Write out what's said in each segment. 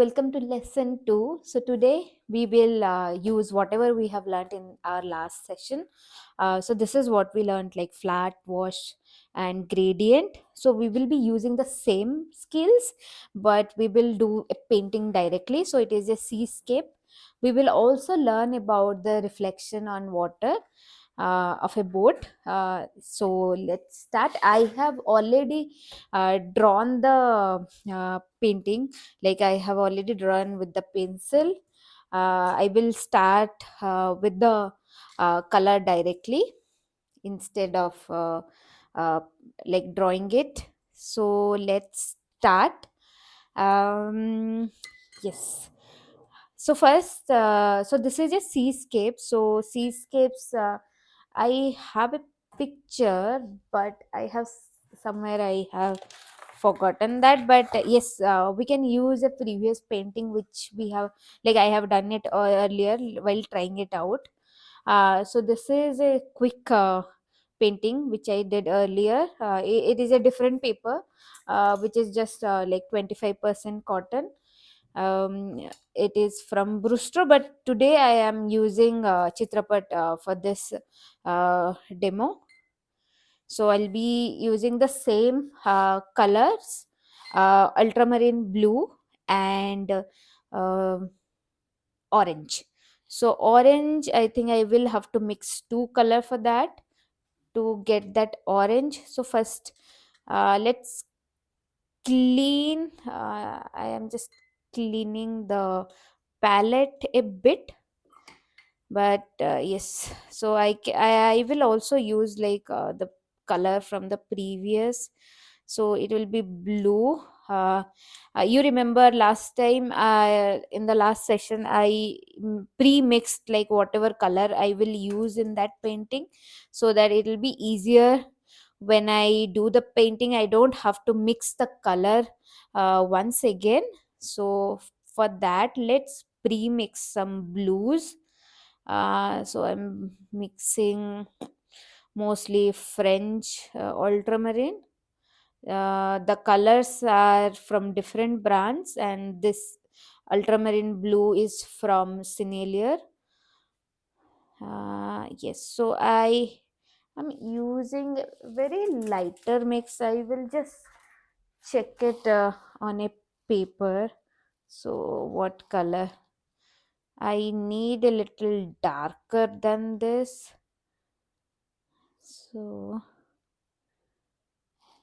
Welcome to lesson 2. So, today we will use whatever we have learned in our last session. So, this is what we learned like flat, wash, and gradient. So, we will be using the same skills, but we will do a painting directly. So, it is a seascape. We will also learn about the reflection on water of a boat. So, let's start. I have already drawn the painting, like I have already drawn with the pencil. I will start with the color directly instead of uh, like drawing it. So let's start. um, yes. So first, so this is a seascape. So seascapes, I have a picture, but I have somewhere I have forgotten that. But yes, we can use a previous painting which we have, like I have done it earlier while trying it out. So this is a quick painting which I did earlier. It is a different paper, which is just like 25% cotton. It is from Brustro, but today I am using Chitrapat for this demo. So I'll be using the same colors, ultramarine blue and orange. So orange, I think I will have to mix two color for that to get that orange. So first, let's clean. I am just cleaning the palette a bit, but yes. So I will also use like the color from the previous, so it will be blue. You remember last time, in the last session I pre-mixed like whatever color I will use in that painting, so that it will be easier when I do the painting. I don't have to mix the color once again. So for that, let's pre-mix some blues. So I'm mixing mostly French ultramarine. The colors are from different brands, and this ultramarine blue is from Sinelier. Yes, so I am using very lighter mix. I will just check it on a paper. So, what color? I need a little darker than this. So,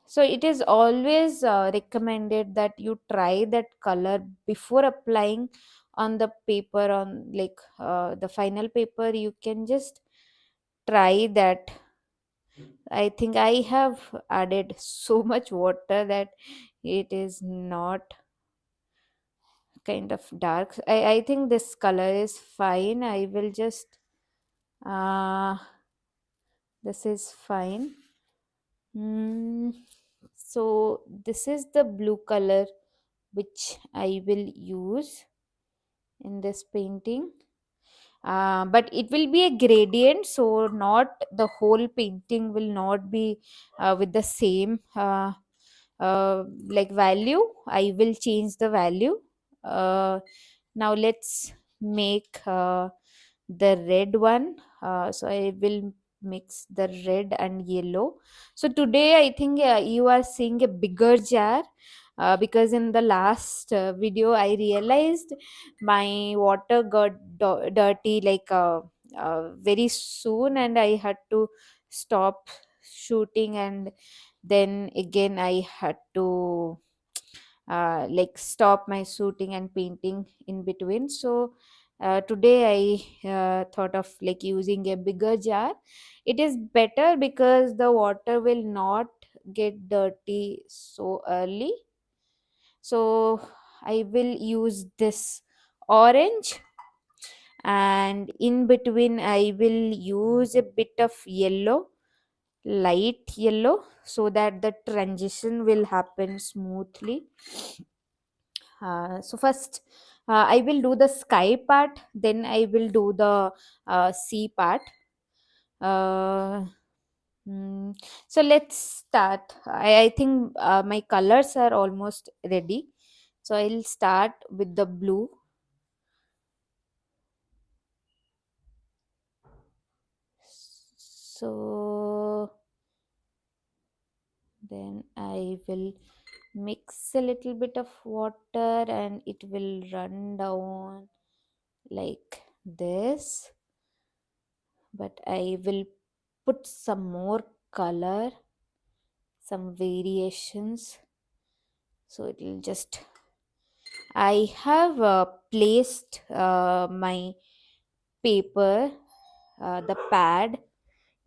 so it is always recommended that you try that color before applying on the paper, on like the final paper. You can just try that. I think I have added so much water that it is not kind of dark. I think this color is fine. I will just uh this is fine. Mm, so this is the blue color which I will use in this painting. But it will be a gradient, so not the whole painting will not be with the same like value. I will change the value. Now let's make the red one. So I will mix the red and yellow. So today I think you are seeing a bigger jar, because in the last video I realized my water got dirty like very soon, and I had to stop shooting, and then again I had to like stop my shooting and painting in between. So today I thought of like using a bigger jar. It is better because the water will not get dirty so early. So I will use this orange, and in between I will use a bit of yellow, light yellow, so that the transition will happen smoothly. So first, I will do the sky part, then I will do the sea part. uh, so let's start. I think my colors are almost ready. So I'll start with the blue. So then I will mix a little bit of water and it will run down like this. But I will put some more color, some variations. So it will just, I have placed my paper, the pad,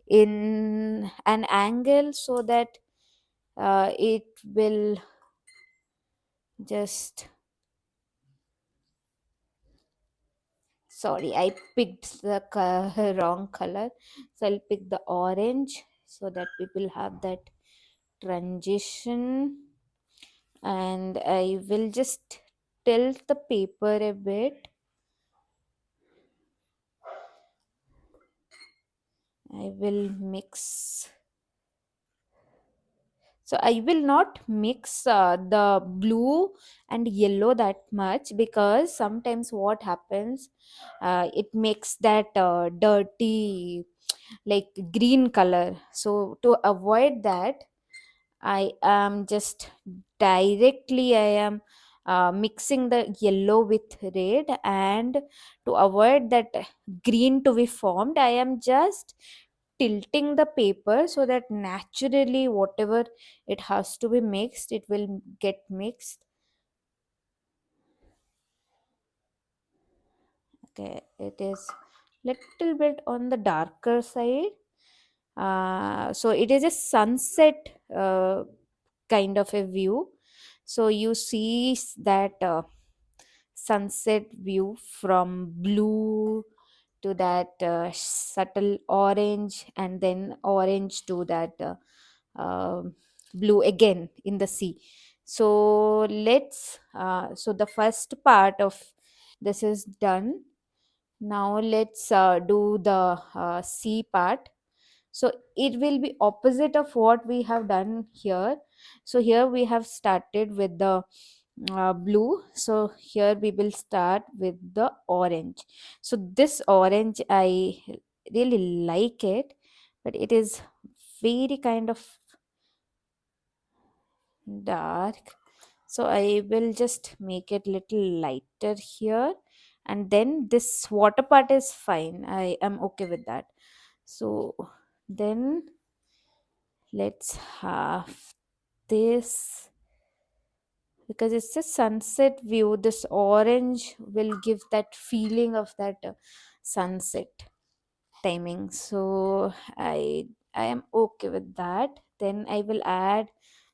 in an angle so that it will just, sorry, I picked the wrong color. So I'll pick the orange so that people have that transition. And I will just tilt the paper a bit. I will mix. So I will not mix the blue and yellow that much, because sometimes what happens, it makes that dirty like green color. So to avoid that, I am just directly, I am mixing the yellow with red, and to avoid that green to be formed, I am just tilting the paper so that naturally whatever it has to be mixed, it will get mixed. Okay, it is little bit on the darker side. So it is a sunset kind of a view. So you see that sunset view from blue to that subtle orange, and then orange to that blue again in the sea. So so the first part of this is done. Now let's do the sea part. So it will be opposite of what we have done here. So here we have started with the blue. So here we will start with the orange. So this orange, I really like it, but it is very kind of dark. So I will just make it little lighter here, and then this water part is fine, I am okay with that. So then let's have this, because it's a sunset view, this orange will give that feeling of that sunset timing. So I am okay with that. Then I will add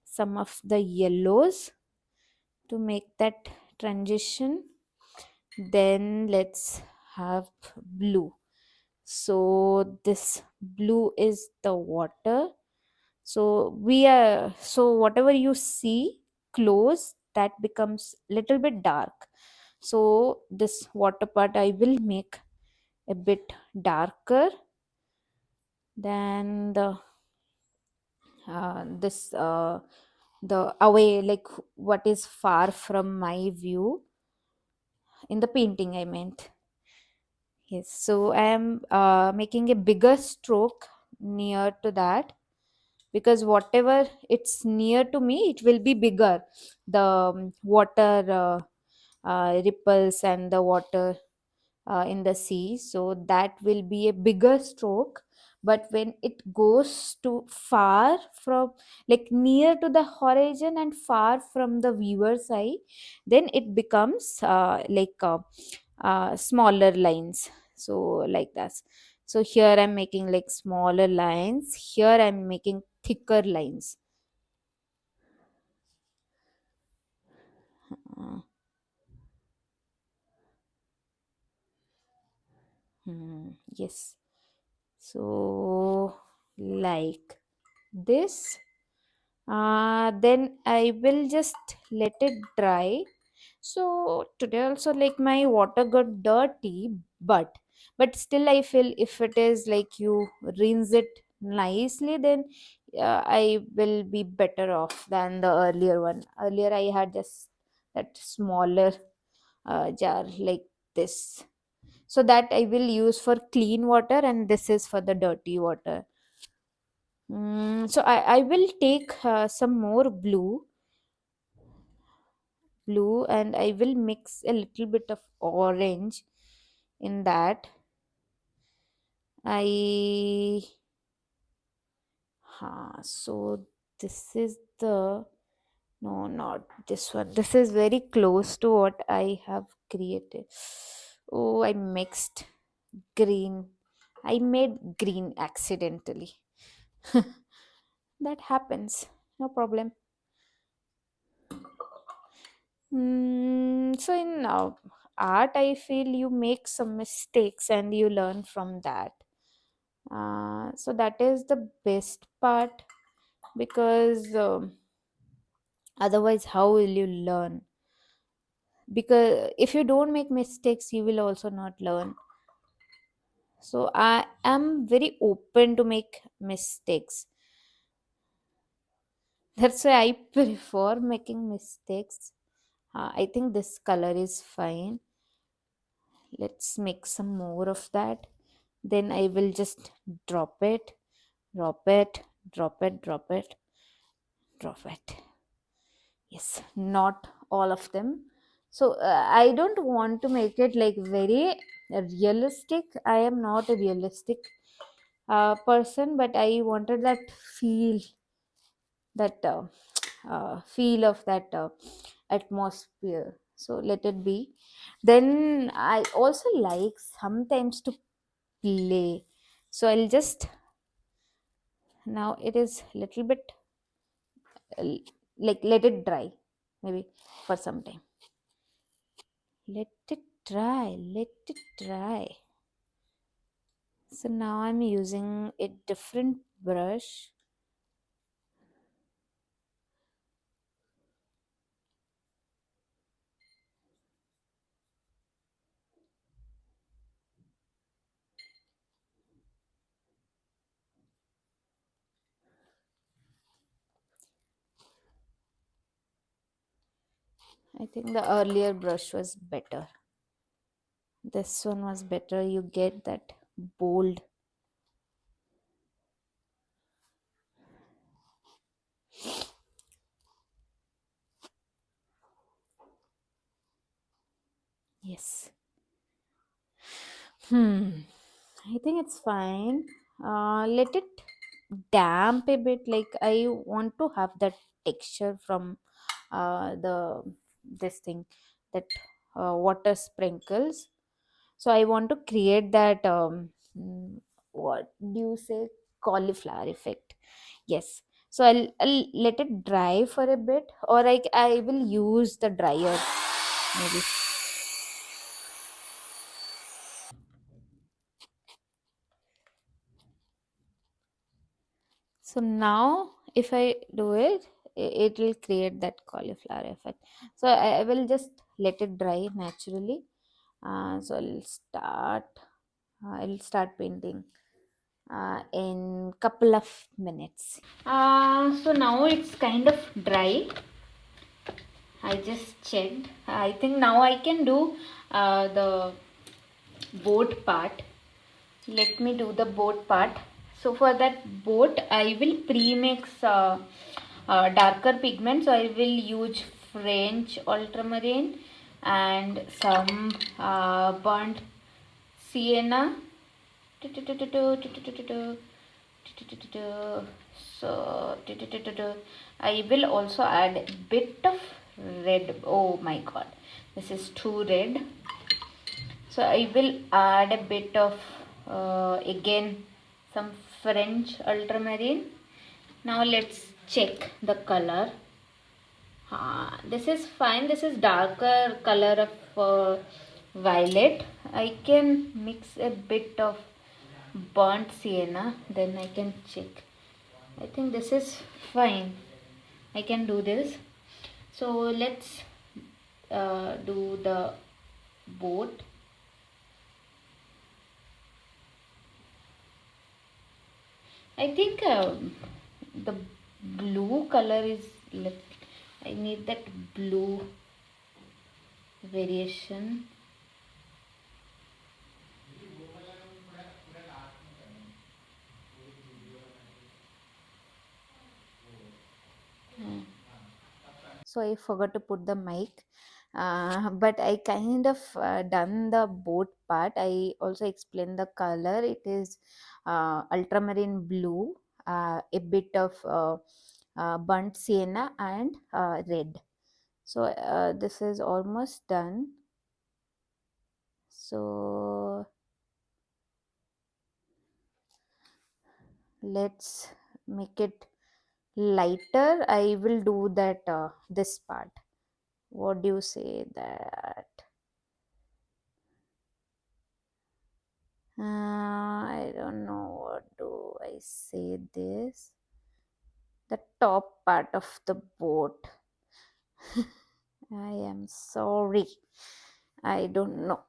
some of the yellows to make that transition. Then let's have blue. So this blue is the water. So we are, so whatever you see close, that becomes little bit dark. So this water part I will make a bit darker than this the away, like what is far from my view in the painting, I meant. Yes, so I am making a bigger stroke near to that, because whatever it's near to me, it will be bigger. The water ripples and the water in the sea, so that will be a bigger stroke. But when it goes to far from, like near to the horizon and far from the viewer's eye, then it becomes smaller lines. So like that. So here I'm making like smaller lines, here I'm making thicker lines. Uh, yes. So like this. Then I will just let it dry. So today also, like my water got dirty, but still I feel if it is like you rinse it nicely, then I will be better off than the earlier one. Earlier I had just that smaller jar like this. So that I will use for clean water, and this is for the dirty water. So I will take some more blue, and I will mix a little bit of orange in that. I so this is the no, not this one. This is very close to what I have created. Oh, I mixed green. I made green accidentally. That happens. No problem. So in art, I feel you make some mistakes and you learn from that. So that is the best part, because otherwise, how will you learn? Because if you don't make mistakes, you will also not learn. So I am very open to make mistakes. That's why I prefer making mistakes. I think this color is fine. Let's make some more of that. Then I will just drop it, drop it, drop it, drop it, drop it. Yes, not all of them. So I don't want to make it like very realistic. I am not a realistic person, but I wanted that feel, that feel of that atmosphere. So let it be. Then I also like sometimes to play. So I'll just, now it is little bit uh, like let it dry, maybe for some time. Let it dry, let it dry. So now I'm using a different brush. I think the earlier brush was better. This one was better. You get that bold. Yes. I think it's fine. Let it damp a bit. Like I want to have that texture from the this thing, that water sprinkles. So I want to create that what do you say, cauliflower effect. Yes. So I'll let it dry for a bit, or I will use the dryer maybe. So now if I do it, it will create that cauliflower effect. So I will just let it dry naturally. So I'll start painting in couple of minutes. So now it's kind of dry. I just checked. I think now I can do the boat part. Let me do the boat part. So for that boat, I will pre-mix darker pigments. So I will use French ultramarine and some burnt sienna. So I will also add a bit of red. Oh my god, this is too red. So I will add a bit of again some French ultramarine. Now let's check the color. This is fine. This is darker color of violet. I can mix a bit of burnt sienna, then I can check. I think this is fine. I can do this. So let's do the boat. I think the blue color is, I need that blue. variation. So I forgot to put the mic. But I kind of done the boat part. I also explained the color. It is ultramarine blue, a bit of burnt sienna, and red. So this is almost done. So let's make it lighter. I will do that this part. What do you say that? I don't know what do I say this. The top part of the boat. I am sorry. I don't know.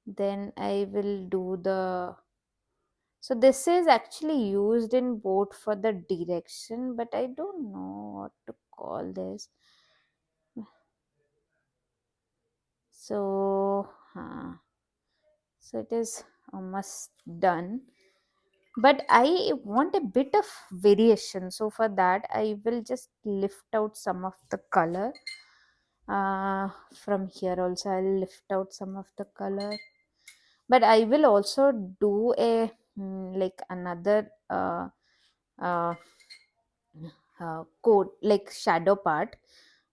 Then I will do the. So this is actually used in boat for the direction, but I don't know what to call this. So, so it is almost done. But I want a bit of variation. So for that, I will just lift out some of the color. From here also, I'll lift out some of the color. But I will also do a like another uh, coat, like shadow part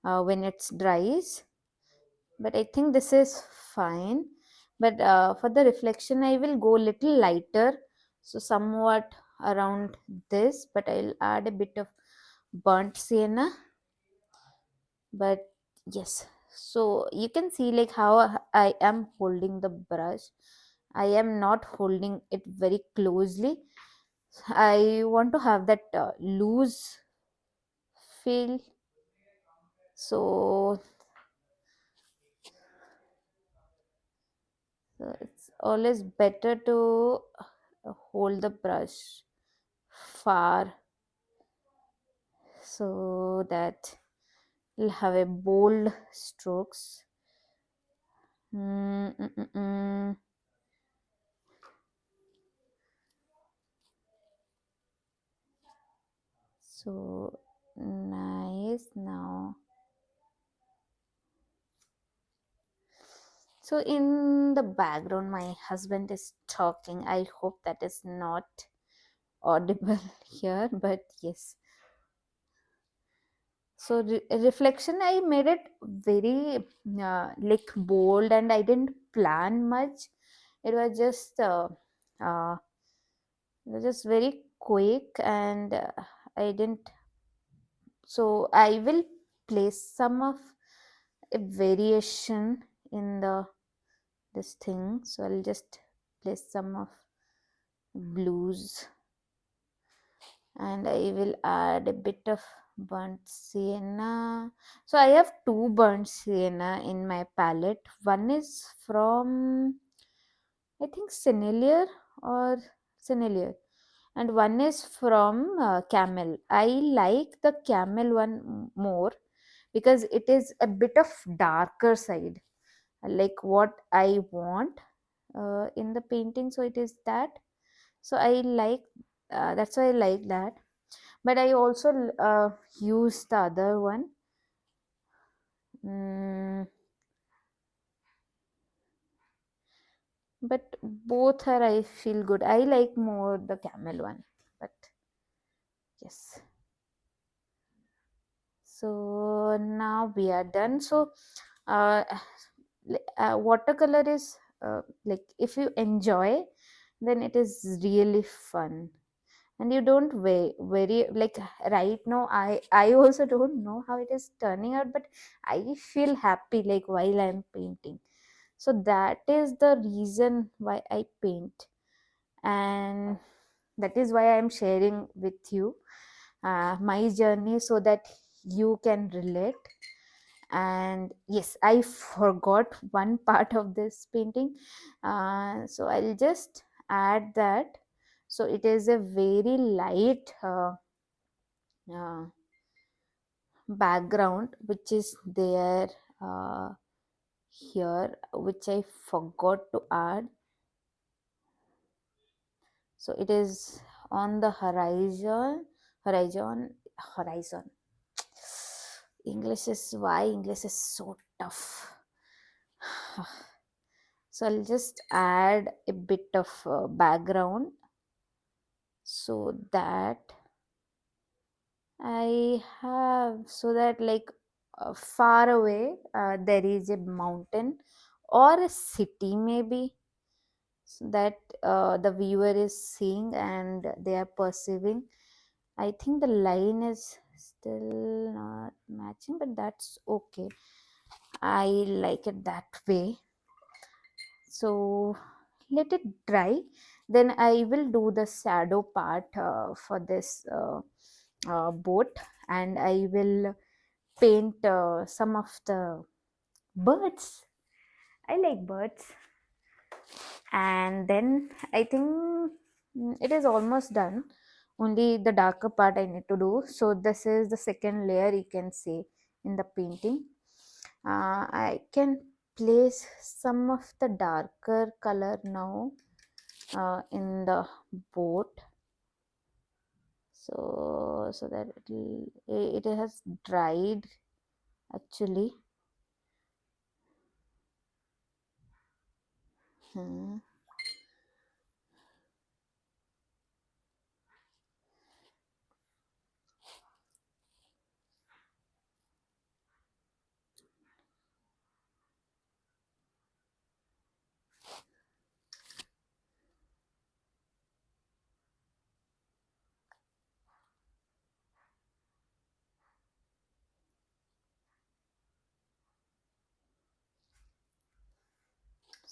when it's dries. But I think this is fine. But for the reflection, I will go little lighter, so somewhat around this, but I'll add a bit of burnt sienna. But yes, so you can see like how I am holding the brush. I am not holding it very closely. I want to have that loose feel. So, so it's always better to hold the brush far so that you'll have a bold strokes. Mm, mm, mm, mm. So nice now. So in the background, my husband is talking. I hope that is not audible here, but yes. So reflection, I made it very like bold, and I didn't plan much. It was just uh, it was just very quick, and I didn't. So I will place some of a variation in the this thing. So I'll just place some of blues, and I will add a bit of burnt sienna. So I have two burnt sienna in my palette. One is from I think Senelier, and one is from Camel. I like the Camel one more because it is a bit of darker side, like what I want in the painting. So it is that. So I like that's why I like that. But I also use the other one. Mm, but both are I feel good. I like more the Camel one. But yes. So now we are done. So uh, watercolor is like if you enjoy, then it is really fun, and you don't very like right now. I also don't know how it is turning out, but I feel happy like while I'm painting. So that is the reason why I paint, and that is why I'm sharing with you my journey so that you can relate. And yes, I forgot one part of this painting, so I'll just add that. So it is a very light uh, background which is there uh, here, which I forgot to add. So it is on the horizon. English is so tough. So I'll just add a bit of background so that I have, so that like far away there is a mountain or a city maybe, so that the viewer is seeing and they are perceiving. I think the line is still not matching, but that's okay. I like it that way. So let it dry. Then I will do the shadow part for this boat, and I will paint some of the birds. I like birds. And then I think it is almost done. Only the darker part I need to do. So this is the second layer, you can see, in the painting. I can place some of the darker color now in the boat, so that it has dried actually. Hmm.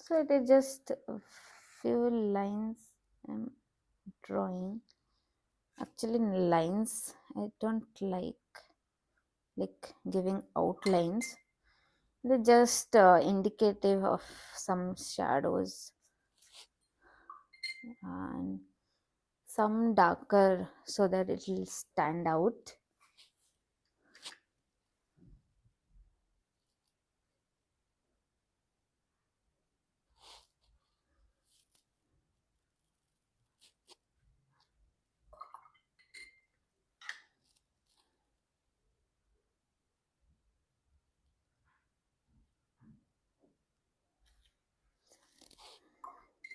So it is just a few lines I'm drawing. Actually, in lines, I don't like giving outlines. They're just indicative of some shadows and some darker so that it will stand out.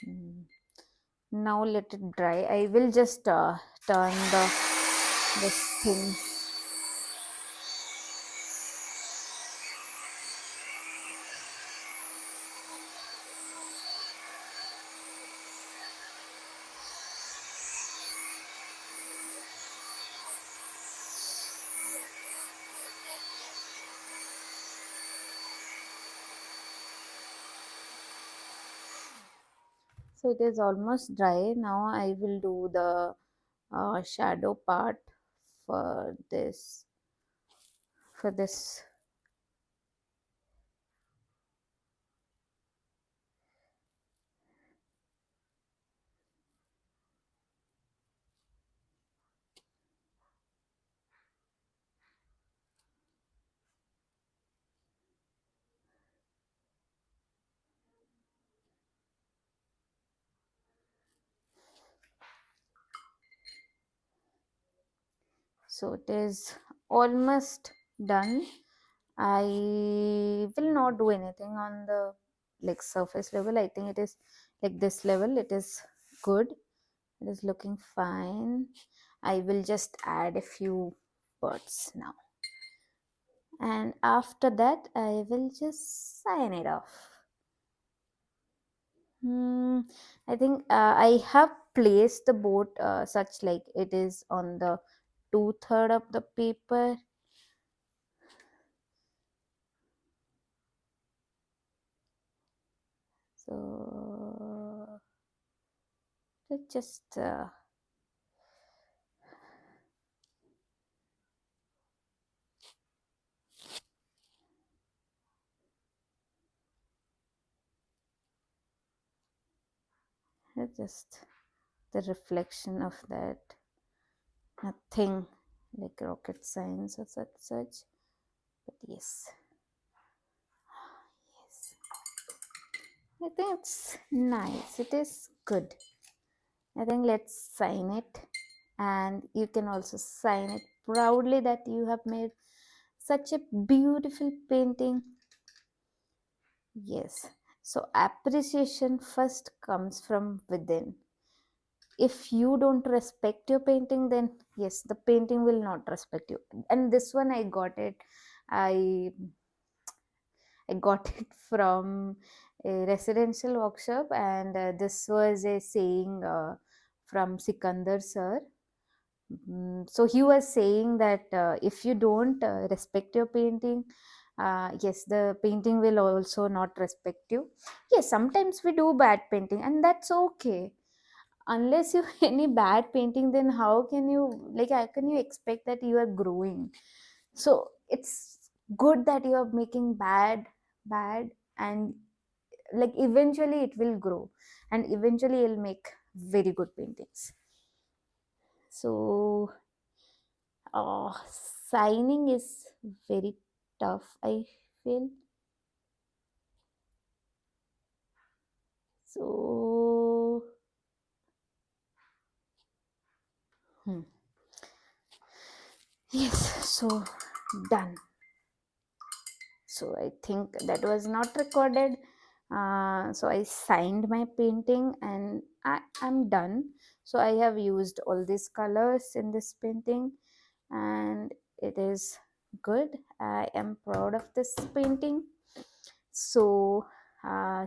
Mm. Now let it dry. I will just turn this thing. So it is almost dry. Now I will do the shadow part for this for this. So it is almost done. I will not do anything on the like surface level. I think it is like this level. It is good. It is looking fine. I will just add a few words now. And after that, I will just sign it off. Hmm, I think I have placed the boat such like it is on the two-third of the paper. So let's just the reflection of that. Nothing like rocket science or such, but yes. I think it's nice. It is good. I think let's sign it. And you can also sign it proudly that you have made such a beautiful painting. Yes. So appreciation first comes from within. If you don't respect your painting, then yes, the painting will not respect you. And this one I got it. I I got it from a residential workshop, and this was a saying from Sikandar sir. So he was saying that if you don't respect your painting, yes, the painting will also not respect you. Yes, sometimes we do bad painting, and that's okay. Unless you any bad painting, then how can you, like, how can you expect that you are growing? So it's good that you are making bad, and like eventually it will grow, and eventually you'll make very good paintings. So signing is very tough, I feel. So hmm. Yes, so done. So I think that was not recorded. So I signed my painting, and I'm done. So I have used all these colors in this painting, and it is good. I am proud of this painting. So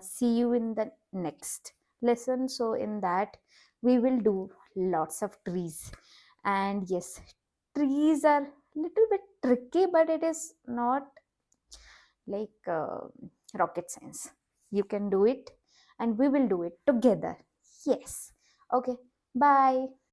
see you in the next lesson. So in that we will do lots of trees. And yes, trees are little bit tricky, but it is not like rocket science. You can do it, and we will do it together. Yes. Okay. Bye.